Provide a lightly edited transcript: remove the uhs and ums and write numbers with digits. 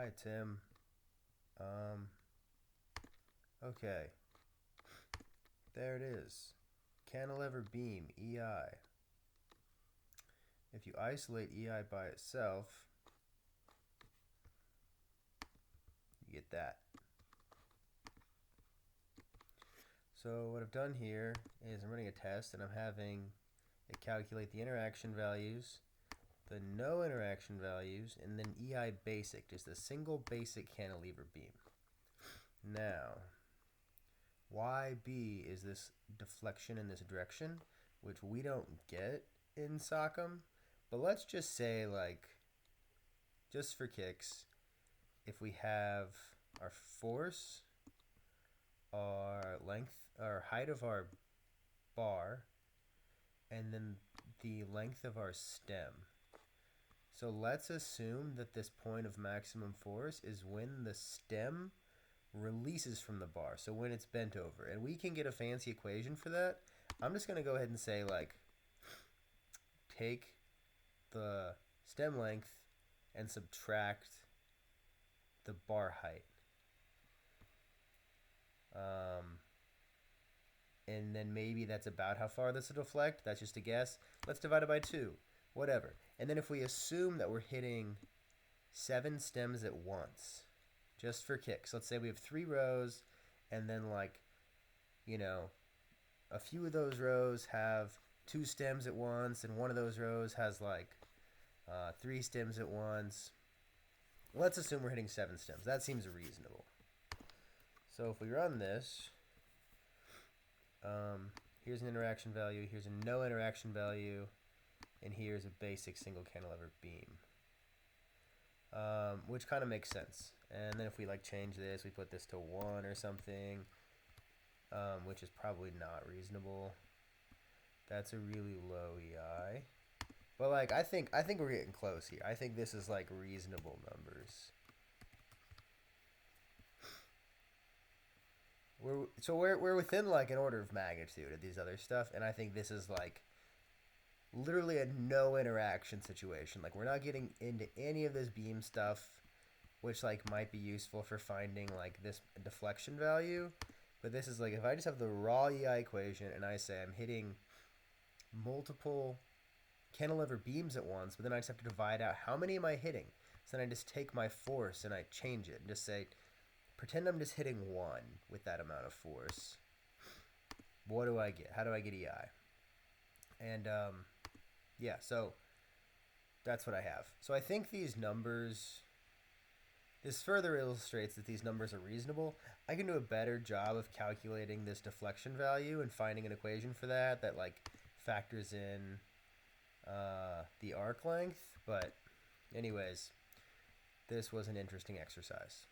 Hi, Tim. Okay. There it is. Cantilever beam, EI. If you isolate EI by itself, you get that. So what I've done here is I'm running a test and I'm having it calculate the interaction values, the no interaction values, and then EI basic, just a single basic cantilever beam. Now, YB is this deflection in this direction, which we don't get in SOCM, but let's just say, like, just for kicks, if we have our force, our length, our height of our bar, and then the length of our stem. So let's assume that this point of maximum force is when the stem releases from the bar, so when it's bent over. And we can get a fancy equation for that. I'm just going to go ahead and say, like, take the stem length and subtract the bar height. And then maybe that's about how far this will deflect. That's just a guess. Let's divide it by 2. Whatever. And then if we assume that we're hitting 7 stems at once, just for kicks. Let's say we have 3 rows, and then, like, you know, a few of those rows have 2 stems at once, and one of those rows has, like, 3 stems at once. Let's assume we're hitting 7 stems. That seems reasonable. So if we run this, here's an interaction value, here's a no interaction value, and here's a basic single cantilever beam, which kind of makes sense. And then if we, like, change this, we put this to 1 or something, which is probably not reasonable. That's a really low EI. But, like, I think we're getting close here. I think this is, like, reasonable numbers. We're within, like, an order of magnitude of these other stuff, and I think this is, like, literally a no interaction situation. Like, we're not getting into any of this beam stuff, which, like, might be useful for finding, like, this deflection value. But this is, like, if I just have the raw EI equation and I say I'm hitting multiple cantilever beams at once, but then I just have to divide out how many am I hitting. So then I just take my force and I change it and just say, pretend I'm just hitting 1 with that amount of force. What do I get? How do I get EI? And yeah, so that's what I have. So I think these numbers, this further illustrates that these numbers are reasonable. I can do a better job of calculating this deflection value and finding an equation for that like factors in the arc length. But anyways, this was an interesting exercise.